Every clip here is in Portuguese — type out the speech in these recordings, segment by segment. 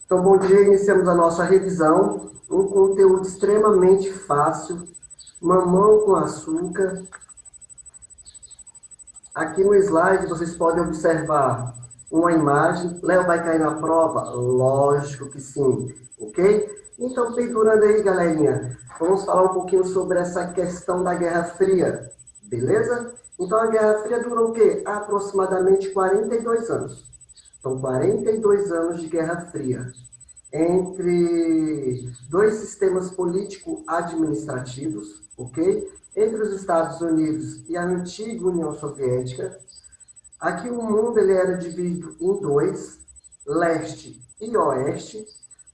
Então, bom dia, iniciamos a nossa revisão, um conteúdo extremamente fácil, mamão com açúcar. Aqui no slide vocês podem observar uma imagem. Léo vai cair na prova? Lógico que sim, ok? Então, pendurando aí, galerinha, vamos falar um pouquinho sobre essa questão da Guerra Fria, beleza? Então, a Guerra Fria durou o quê? Aproximadamente 42 anos. Então, 42 anos de Guerra Fria entre dois sistemas político-administrativos, ok? Entre os Estados Unidos e a antiga União Soviética. Aqui o mundo ele era dividido em dois, leste e oeste,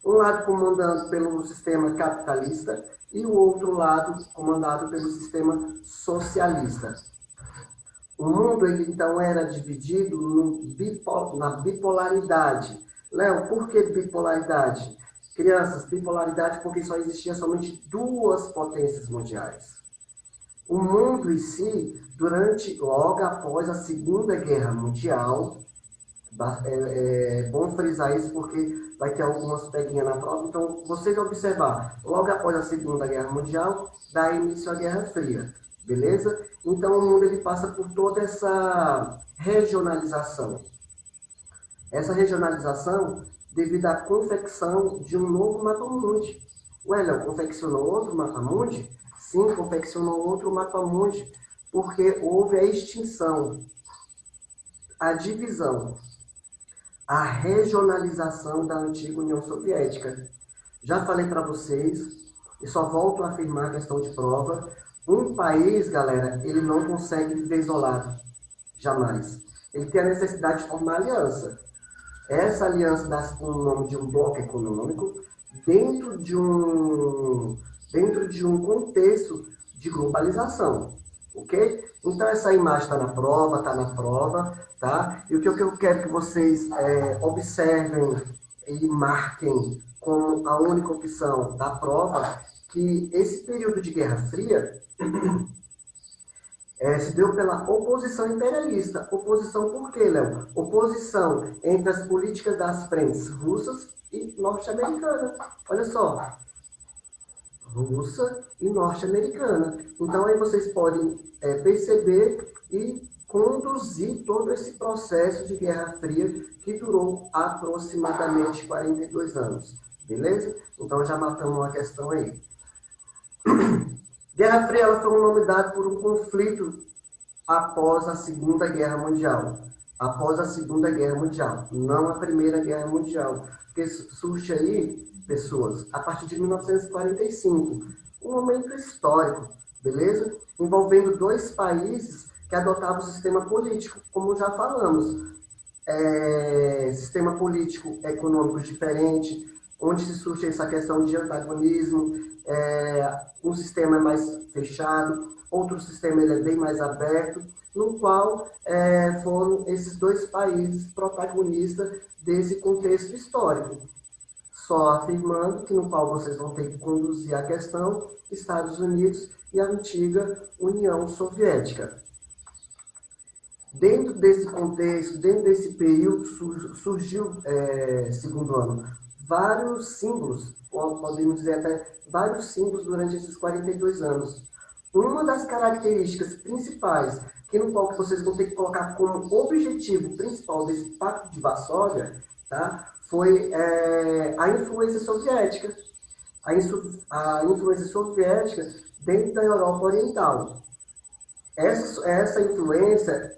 um lado comandado pelo sistema capitalista e o outro lado comandado pelo sistema socialista. O mundo ele, então era dividido na bipolaridade. Léo, por que bipolaridade? Crianças, bipolaridade porque só existia somente duas potências mundiais. O mundo em si, logo após a Segunda Guerra Mundial, é bom frisar isso porque vai ter algumas peguinhas na prova, então vocês observar, logo após a Segunda Guerra Mundial, dá início à Guerra Fria, beleza? Então o mundo ele passa por toda essa regionalização. Essa regionalização devido à confecção de um novo mapa-mundi. Ué, Léo, confeccionou outro mapa-mundi? Sim, confeccionou outro mapa-mundi, porque houve a extinção, a divisão, a regionalização da antiga União Soviética. Já falei para vocês, e só volto a afirmar a questão de prova, um país, galera, ele não consegue viver isolado, jamais. Ele tem a necessidade de formar aliança. Essa aliança dá com o nome de um bloco econômico dentro de um contexto de globalização, ok? Então, essa imagem está na prova, tá? E o que eu quero que vocês observem e marquem como a única opção da prova, que esse período de Guerra Fria se deu pela oposição imperialista. Oposição por quê, Léo? Oposição entre as políticas das frentes russas e norte-americana. Olha só, russa e norte-americana. Então, aí vocês podem perceber e conduzir todo esse processo de Guerra Fria que durou aproximadamente 42 anos. Beleza? Então, já matamos uma questão aí. Guerra Fria ela foi um nome dado por um conflito após a Segunda Guerra Mundial. Após a Segunda Guerra Mundial, não a Primeira Guerra Mundial. Porque surge aí, pessoas, a partir de 1945, um momento histórico, beleza? Envolvendo dois países que adotavam o sistema político, como já falamos. Sistema político econômico diferente, onde se surge essa questão de antagonismo, um sistema é mais fechado, outro sistema ele é bem mais aberto, no qual foram esses dois países protagonistas desse contexto histórico. Só afirmando que no qual vocês vão ter que conduzir a questão Estados Unidos e a antiga União Soviética. Dentro desse contexto, dentro desse período, surgiu, segundo ano, vários símbolos, podemos dizer até vários símbolos durante esses 42 anos. Uma das características principais, que no qual vocês vão ter que colocar como objetivo principal desse Pacto de Varsóvia, tá? Foi a influência soviética. A influência soviética dentro da Europa Oriental. Essa influência,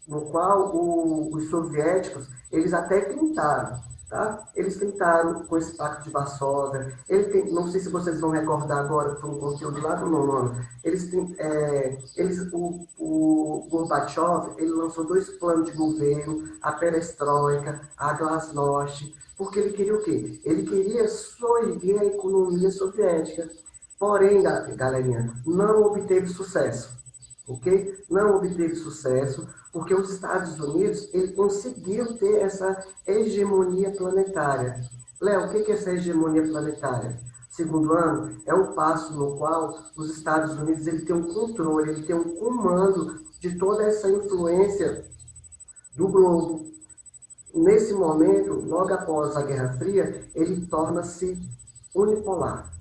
no qual os soviéticos, eles até tentaram, tá? Eles tentaram com esse Pacto de Varsóvia, não sei se vocês vão recordar agora, foi um conteúdo lá do nono ano, o Gorbachev, ele lançou dois planos de governo, a perestroika, a glasnost, porque ele queria o quê? Ele queria soerguer a economia soviética, porém, galerinha, não obteve sucesso. Ok? Não obteve sucesso, porque os Estados Unidos ele conseguiu ter essa hegemonia planetária. Léo, o que é essa hegemonia planetária? Segundo ano, é o passo no qual os Estados Unidos ele tem um controle, ele tem um comando de toda essa influência do globo. nesse momento, logo após a Guerra Fria, ele torna-se unipolar.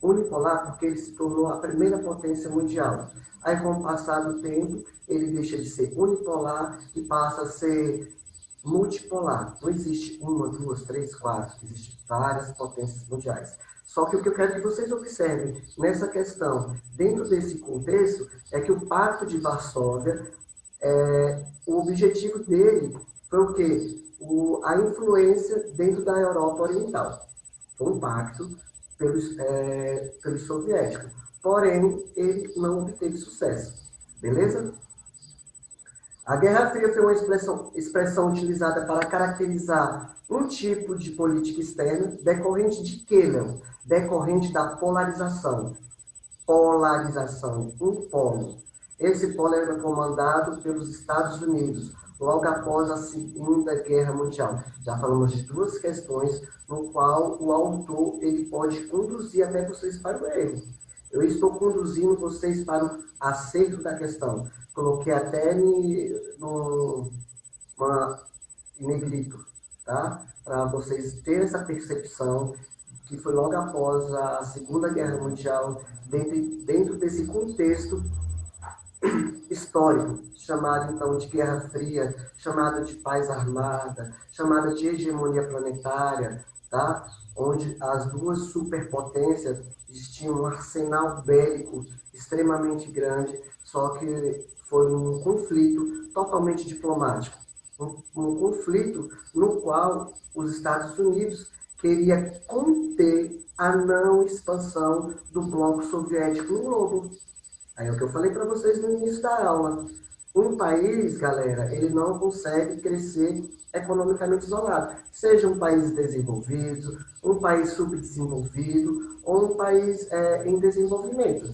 Unipolar porque ele se tornou a primeira potência mundial. Aí, com o passar do tempo, ele deixa de ser unipolar e passa a ser multipolar. Não existe uma, duas, três, quatro. Existem várias potências mundiais. Só que o que eu quero que vocês observem nessa questão, dentro desse contexto, é que o Pacto de Varsóvia, o objetivo dele foi o quê? A influência dentro da Europa Oriental. Foi um pacto pelos soviéticos. Porém, ele não obteve sucesso. Beleza? A Guerra Fria foi uma expressão utilizada para caracterizar um tipo de política externa decorrente de quê, Léo? Decorrente da polarização. Polarização, um polo. Esse polo era comandado pelos Estados Unidos, logo após a Segunda Guerra Mundial. Já falamos de duas questões no qual o autor ele pode conduzir até vocês para o erro. Eu estou conduzindo vocês para o acerto da questão. Coloquei até em negrito, tá? Para vocês terem essa percepção que foi logo após a Segunda Guerra Mundial, dentro desse contexto histórico, chamado então de Guerra Fria, chamado de paz armada, chamada de hegemonia planetária, tá? Onde as duas superpotências tinham um arsenal bélico extremamente grande, só que foi um conflito totalmente diplomático. Um conflito no qual os Estados Unidos queria conter a não expansão do bloco soviético no globo. Aí é o que eu falei para vocês no início da aula. Um país, galera, ele não consegue crescer economicamente isolado. Seja um país desenvolvido, um país subdesenvolvido ou um país em desenvolvimento.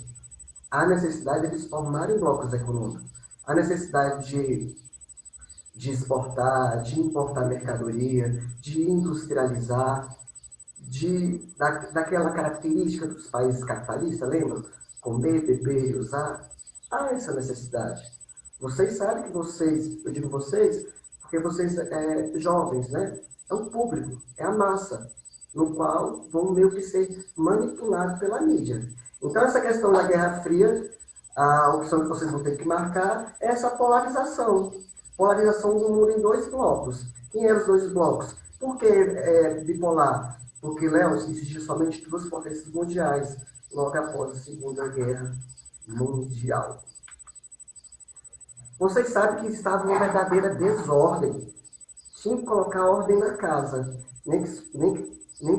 Há necessidade de eles formarem blocos econômicos. Há necessidade de exportar, de importar mercadoria, de industrializar, daquela característica dos países capitalistas, lembra? Comer, beber e usar. Há essa necessidade. Vocês sabem que vocês, eu digo vocês, porque vocês jovens, né? É o público, é a massa, no qual vão meio que ser manipulados pela mídia. Então, essa questão da Guerra Fria, a opção que vocês vão ter que marcar é essa polarização. Polarização do mundo em dois blocos. Quem eram os dois blocos? Por que bipolar? Porque, Léo, existiam somente duas potências mundiais logo após a Segunda Guerra Mundial. Vocês sabem que estava uma verdadeira desordem. Tinha que colocar ordem na casa. Nem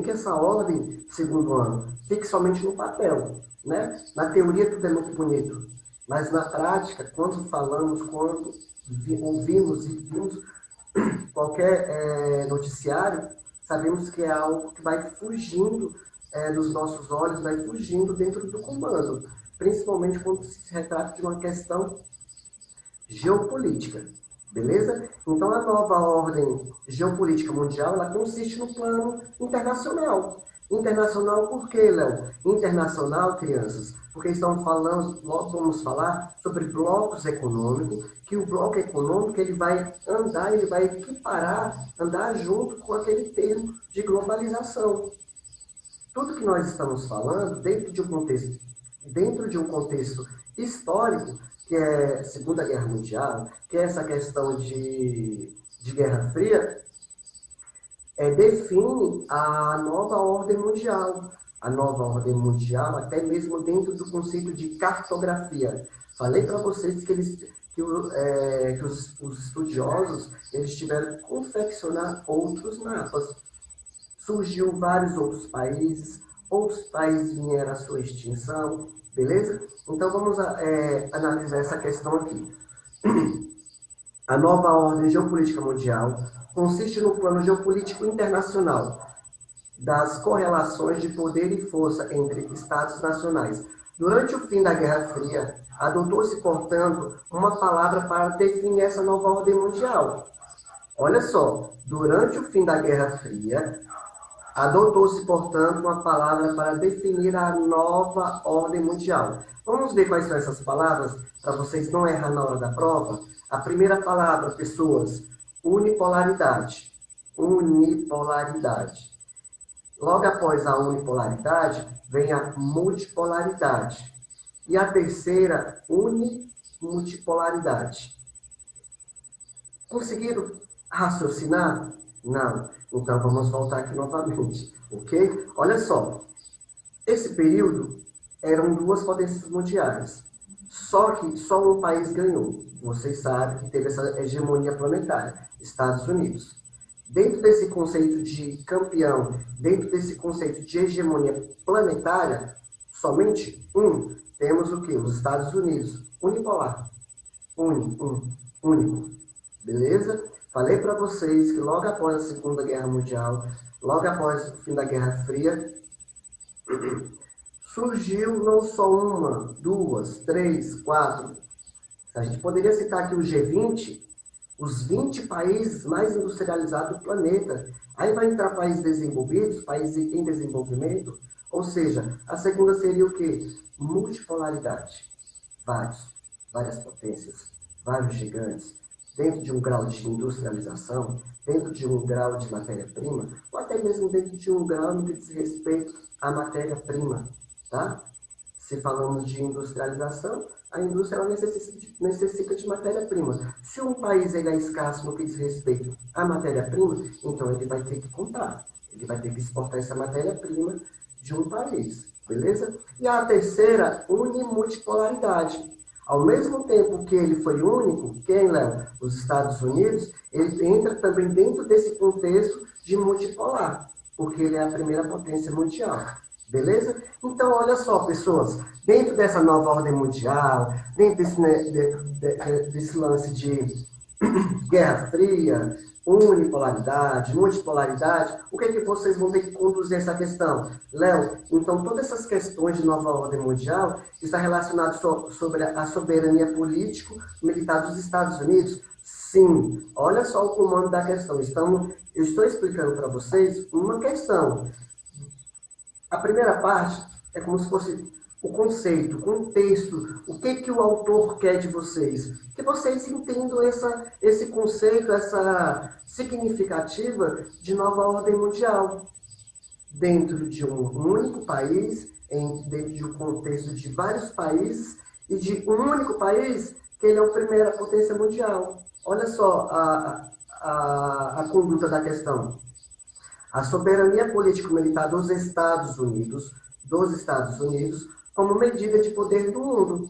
que essa ordem, segundo ano, fique somente no papel. Né? Na teoria tudo é muito bonito. Mas na prática, quando falamos, quando ouvimos e vimos qualquer noticiário, sabemos que é algo que vai fugindo dos nossos olhos, vai fugindo dentro do comando. Principalmente quando se retrata de uma questão geopolítica, beleza? Então, a nova ordem geopolítica mundial, ela consiste no plano internacional. Internacional por quê, Léo? Internacional, crianças, porque estamos falando, nós vamos falar sobre blocos econômicos, que o bloco econômico, ele vai andar, ele vai equiparar, andar junto com aquele termo de globalização. Tudo que nós estamos falando, dentro de um contexto histórico, que é a Segunda Guerra Mundial, que é essa questão de Guerra Fria, define a nova ordem mundial. A nova ordem mundial, até mesmo dentro do conceito de cartografia. Falei para vocês que os estudiosos eles tiveram que confeccionar outros mapas. Surgiu vários outros países vieram à sua extinção, beleza? Então, vamos analisar essa questão aqui. A nova ordem geopolítica mundial consiste no plano geopolítico internacional das correlações de poder e força entre Estados nacionais. Durante o fim da Guerra Fria, adotou-se, portanto, uma palavra para definir essa nova ordem mundial. Olha só, durante o fim da Guerra Fria, adotou-se, portanto, uma palavra para definir a nova ordem mundial. Vamos ver quais são essas palavras, para vocês não errar na hora da prova? A primeira palavra, pessoas, unipolaridade. Unipolaridade. Logo após a unipolaridade, vem a multipolaridade. E a terceira, unimultipolaridade. Conseguiram raciocinar? Não. Então, vamos voltar aqui novamente, ok? Olha só, esse período eram duas potências mundiais. Só que só um país ganhou. Vocês sabem que teve essa hegemonia planetária, Estados Unidos. Dentro desse conceito de campeão, dentro desse conceito de hegemonia planetária, somente um, temos o quê? Os Estados Unidos, unipolar, único. Beleza? Falei para vocês que logo após a Segunda Guerra Mundial, logo após o fim da Guerra Fria, surgiu não só uma, duas, três, quatro. A gente poderia citar aqui o G20, os 20 países mais industrializados do planeta. Aí vai entrar países desenvolvidos, países em desenvolvimento. Ou seja, a segunda seria o quê? Multipolaridade. Várias potências, vários gigantes, dentro de um grau de industrialização, dentro de um grau de matéria-prima, ou até mesmo dentro de um grau no que diz respeito à matéria-prima. Tá? Se falamos de industrialização, a indústria ela necessita de matéria-prima. Se um país ele é escasso no que diz respeito à matéria-prima, então ele vai ter que comprar. Ele vai ter que exportar essa matéria-prima de um país. Beleza? E a terceira, unimultipolaridade. Ao mesmo tempo que ele foi único, quem, Léo? Os Estados Unidos, ele entra também dentro desse contexto de multipolar, porque ele é a primeira potência mundial. Beleza? Então, olha só, pessoas, dentro dessa nova ordem mundial, dentro desse lance de Guerra Fria, unipolaridade, multipolaridade, o que é que vocês vão ter que conduzir essa questão? Léo, então todas essas questões de nova ordem mundial está relacionado sobre a soberania político-militar dos Estados Unidos? Sim. Olha só o comando da questão. Eu estou explicando para vocês uma questão. A primeira parte é como se fosse o conceito, o contexto, o que o autor quer de vocês. Que vocês entendam esse conceito, essa significativa de nova ordem mundial. Dentro de um único país, dentro de um contexto de vários países, e de um único país, que ele é a primeira potência mundial. Olha só a conduta da questão. A soberania político-militar dos Estados Unidos, como medida de poder do mundo.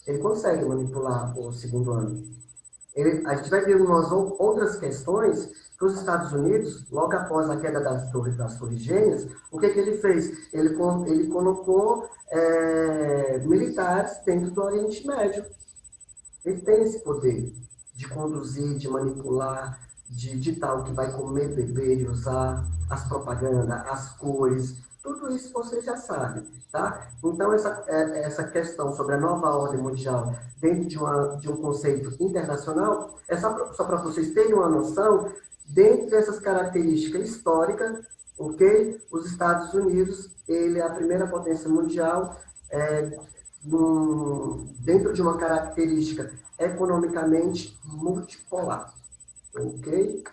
Ele consegue manipular o segundo ano. A gente vai ver umas outras questões que os Estados Unidos, logo após a queda das Torres Gêmeas, o que ele fez? Ele colocou militares dentro do Oriente Médio. Ele tem esse poder de conduzir, de manipular, de ditar o que vai comer, beber e usar, as propagandas, as cores, tudo isso vocês já sabem, tá? Então, essa questão sobre a nova ordem mundial dentro de um conceito internacional, é só para vocês terem uma noção, dentro dessas características históricas, ok? Os Estados Unidos, ele é a primeira potência mundial, dentro de uma característica economicamente multipolar. Ok?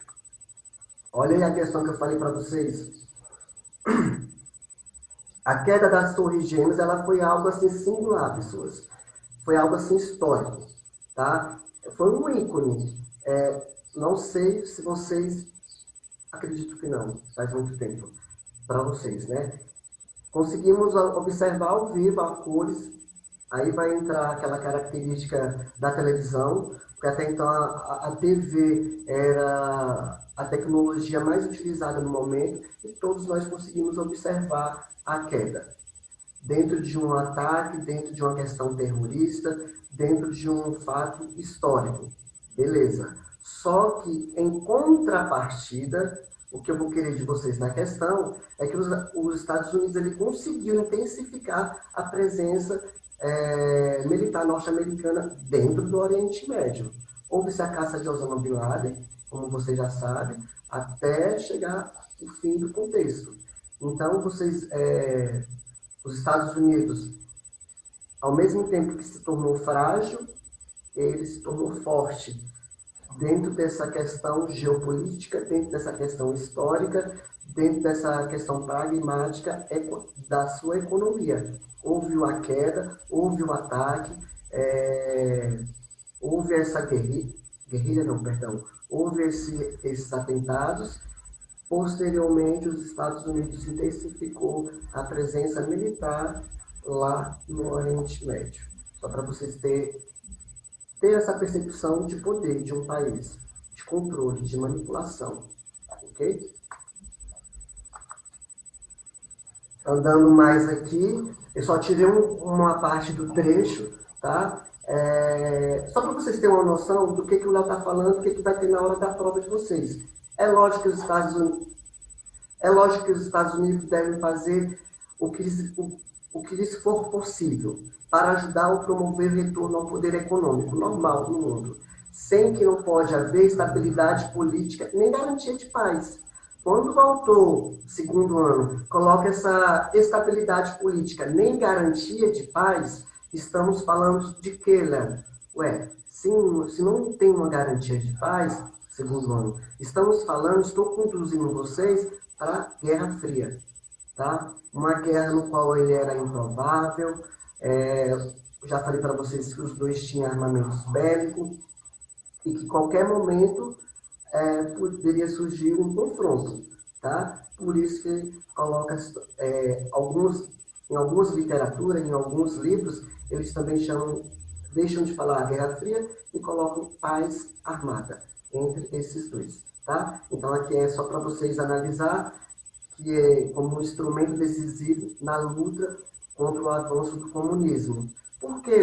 Olha aí a questão que eu falei para vocês. A queda das Torres Gêmeas, ela foi algo assim singular, pessoas. Foi algo assim histórico, tá? Foi um ícone. Não sei se vocês... Acredito que não. Faz muito tempo para vocês, né? Conseguimos observar ao vivo a cores. Aí vai entrar aquela característica da televisão, porque até então a TV era a tecnologia mais utilizada no momento, e todos nós conseguimos observar a queda. Dentro de um ataque, dentro de uma questão terrorista, dentro de um fato histórico. Beleza. Só que, em contrapartida, o que eu vou querer de vocês na questão é que os Estados Unidos ele conseguiu intensificar a presença militar norte-americana dentro do Oriente Médio. Houve-se a caça de Osama Bin Laden, como você já sabe, até chegar o fim do contexto. Então, os Estados Unidos, ao mesmo tempo que se tornou frágil, ele se tornou forte. dentro dessa questão geopolítica, dentro dessa questão histórica, dentro dessa questão pragmática da sua economia. Houve a queda, houve o ataque, houve essa guerrilha não, perdão, houve esses atentados. Posteriormente, os Estados Unidos intensificou a presença militar lá no Oriente Médio. Só para vocês ter essa percepção de poder de um país, de controle, de manipulação, ok? Andando mais aqui, eu só tirei uma parte do trecho, tá? Só para vocês terem uma noção do que o Léo está falando, o que vai ter na hora da prova de vocês. É lógico que os Estados Unidos devem fazer o que lhes for possível para ajudar ou promover o retorno ao poder econômico normal no mundo, sem que não pode haver estabilidade política nem garantia de paz. Quando o autor, segundo ano, coloca essa estabilidade política nem garantia de paz, estamos falando de quê, Léo? Se não tem uma garantia de paz, segundo ano, estou conduzindo vocês para a Guerra Fria, tá? Uma guerra no qual ele era improvável, já falei para vocês que os dois tinham armamentos bélicos e que qualquer momento poderia surgir um confronto, tá? Por isso que coloca em algumas literaturas, em alguns livros, eles também deixam de falar Guerra Fria e colocam paz armada entre esses dois, tá? Então aqui é só para vocês analisar que é como um instrumento decisivo na luta contra o avanço do comunismo. Por que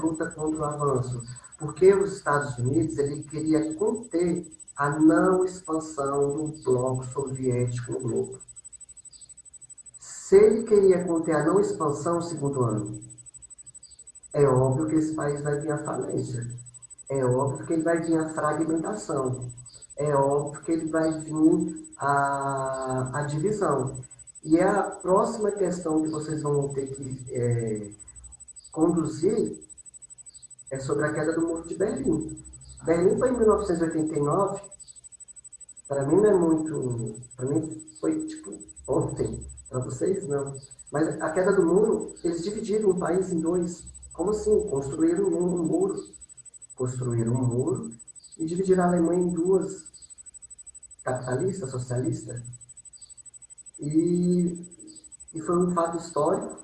luta contra o avanço? Porque os Estados Unidos ele queria conter a não expansão do bloco soviético no globo. Se ele queria conter a não expansão, segundo ano, é óbvio que esse país vai vir à falência. É óbvio que ele vai vir à fragmentação. É óbvio que ele vai vir à divisão. E a próxima questão que vocês vão ter que conduzir é sobre a queda do Muro de Berlim. Berlim foi em 1989. Para mim não é muito... Para mim foi tipo ontem. Para vocês, não. Mas a queda do muro, eles dividiram o país em dois. Como assim? Construíram um muro. Construíram um muro e dividiram a Alemanha em duas. Capitalista, socialista. E foi um fato histórico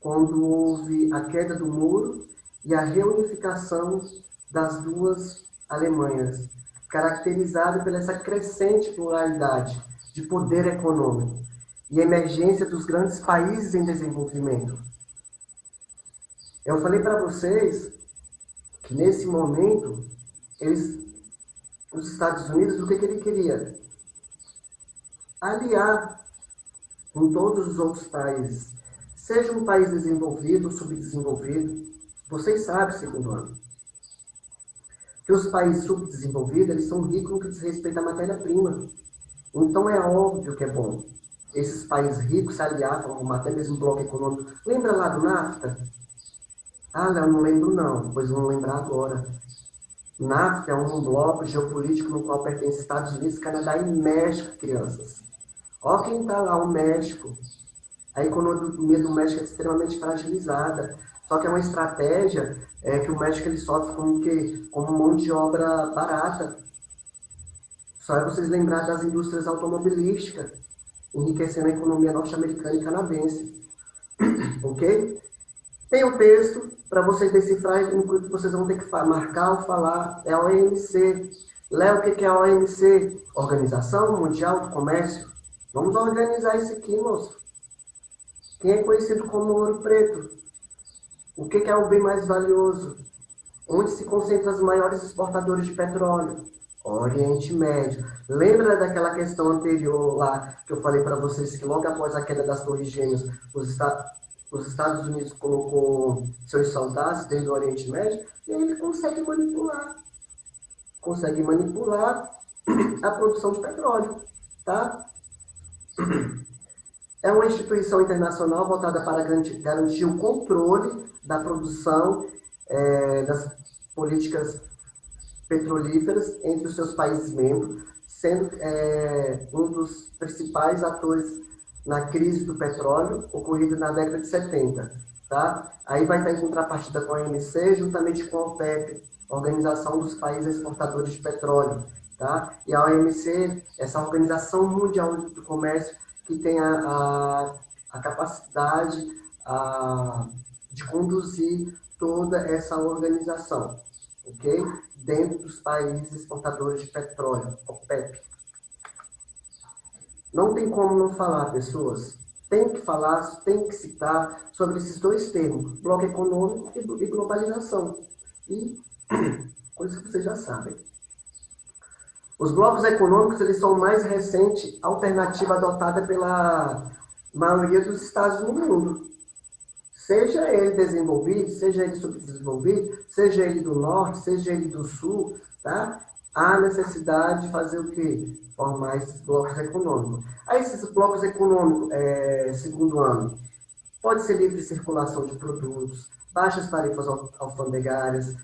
quando houve a queda do muro e a reunificação das duas Alemanhas, caracterizado pela essa crescente pluralidade de poder econômico e emergência dos grandes países em desenvolvimento. Eu falei para vocês que nesse momento os Estados Unidos, o que ele queria? Aliar com todos os outros países, seja um país desenvolvido ou subdesenvolvido. Vocês sabem, segundo ano, que os países subdesenvolvidos eles são ricos no que diz respeito à matéria-prima. Então é óbvio que é bom esses países ricos se aliar, formar até mesmo um bloco econômico. Lembra lá do NAFTA? Ah, não lembro não, pois vamos lembrar agora. NAFTA é um bloco geopolítico no qual pertence Estados Unidos, Canadá e México, crianças. Olha quem está lá, o México. A economia do México é extremamente fragilizada. Só que é uma estratégia que o México ele sofre como mão de obra barata. Só é vocês lembrar das indústrias automobilísticas, enriquecendo a economia norte-americana e canadense. Ok? Tem o texto para vocês decifrarem, inclusive vocês vão ter que marcar ou falar. É a OMC. Léo, o que é a OMC? Organização Mundial do Comércio. Vamos organizar isso aqui, moço. Quem é conhecido como ouro preto? O que é o bem mais valioso? Onde se concentram os maiores exportadores de petróleo? Oriente Médio. Lembra daquela questão anterior lá, que eu falei para vocês, que logo após a queda das Torres Gêmeas, os Estados Unidos colocou seus soldados dentro do Oriente Médio, e aí ele consegue manipular a produção de petróleo, tá? É uma instituição internacional voltada para garantir o controle da produção das políticas petrolíferas entre os seus países membros, sendo um dos principais atores na crise do petróleo, ocorrida na década de 70. Tá? Aí vai estar em contrapartida com a OMC, juntamente com a OPEP, Organização dos Países Exportadores de Petróleo. Tá? E a OMC, essa Organização Mundial do Comércio, que tem a capacidade de conduzir toda essa organização, ok? Dentro dos países exportadores de petróleo, OPEP. Não tem como não falar, pessoas. Tem que falar, tem que citar sobre esses dois termos, bloco econômico e globalização. E coisa que vocês já sabem. Os blocos econômicos, eles são a mais recente alternativa adotada pela maioria dos estados no mundo. Seja ele desenvolvido, seja ele subdesenvolvido, seja ele do norte, seja ele do sul, tá? Há necessidade de fazer o quê? Formar esses blocos econômicos. Aí esses blocos econômicos, segundo ano, pode ser livre circulação de produtos, baixas tarifas alfandegárias,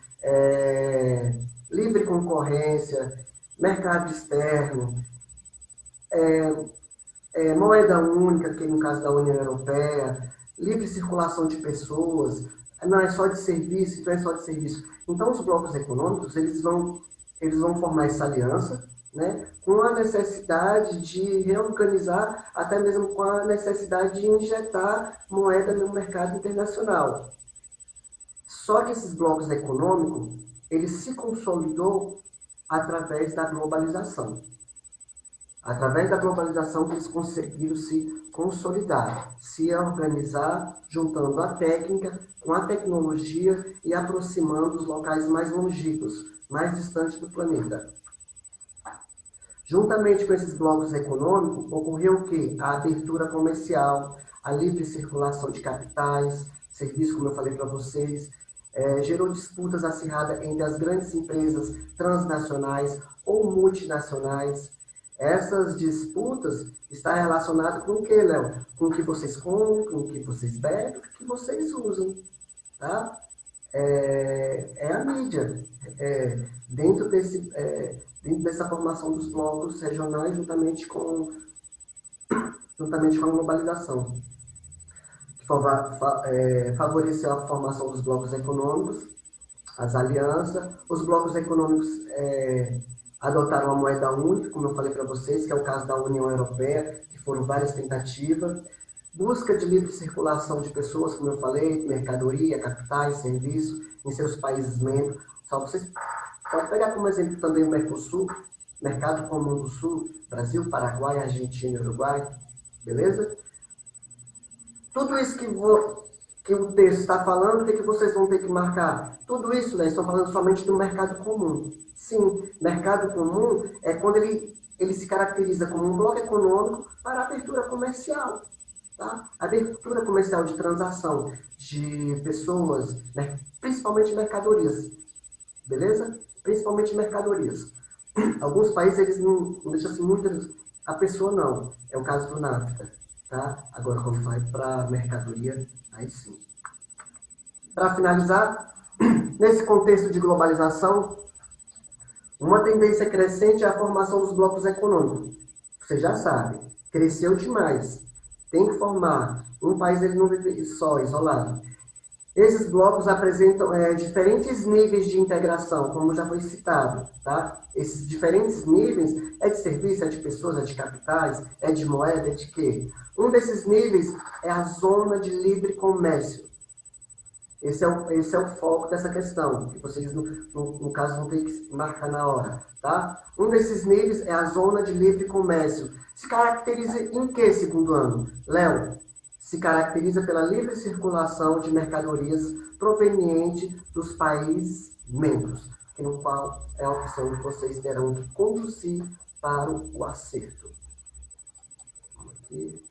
livre concorrência, mercado externo, moeda única, que no caso da União Europeia, livre circulação de pessoas, não é só de serviço, então é só de serviço. Então, os blocos econômicos, eles vão formar essa aliança, né, com a necessidade de reorganizar, até mesmo com a necessidade de injetar moeda no mercado internacional. Só que esses blocos econômicos, eles se consolidou através da globalização. Através da globalização que eles conseguiram se consolidar, se organizar, juntando a técnica com a tecnologia e aproximando os locais mais longínquos, mais distantes do planeta. Juntamente com esses blocos econômicos, ocorreu o quê? A abertura comercial, a livre circulação de capitais, serviços, como eu falei para vocês, gerou disputas acirradas entre as grandes empresas transnacionais ou multinacionais. Essas disputas estão relacionadas com o que, Léo? Com o que vocês compram, com o que vocês bebem, com o que vocês usam. Tá? É a mídia. Dentro dessa formação dos blocos regionais, juntamente com a globalização, que favoreceu a formação dos blocos econômicos, as alianças. Os blocos econômicos adotaram a moeda única, como eu falei para vocês, que é o caso da União Europeia, que foram várias tentativas. Busca de livre circulação de pessoas, como eu falei, mercadoria, capitais, serviços, em seus países membros. Só vocês podem pegar como exemplo também o Mercosul, Mercado Comum do Sul, Brasil, Paraguai, Argentina e Uruguai. Beleza? Tudo isso que o texto está falando, o que vocês vão ter que marcar? Tudo isso, né, estou falando somente do mercado comum. Sim, mercado comum é quando ele se caracteriza como um bloco econômico para abertura comercial. Tá? Abertura comercial de transação de pessoas, né, principalmente mercadorias. Beleza? Principalmente mercadorias. Alguns países eles não deixam assim muito a pessoa, não. É o caso do NAFTA. Tá? Agora, quando vai para mercadoria, aí sim. Para finalizar, nesse contexto de globalização, uma tendência crescente é a formação dos blocos econômicos. Você já sabe, cresceu demais. Tem que formar. Um país ele não vive só, isolado. Esses blocos apresentam diferentes níveis de integração, como já foi citado. Tá? Esses diferentes níveis é de serviço, é de pessoas, é de capitais, é de moeda, é de quê? Um desses níveis é a zona de livre comércio. Esse é o foco dessa questão, que vocês, no caso, vão ter que marcar na hora. Tá? Um desses níveis é a zona de livre comércio. Se caracteriza em que, segundo ano? Léo, se caracteriza pela livre circulação de mercadorias proveniente dos países membros, no qual é a opção que vocês terão que conduzir para o acerto. Aqui.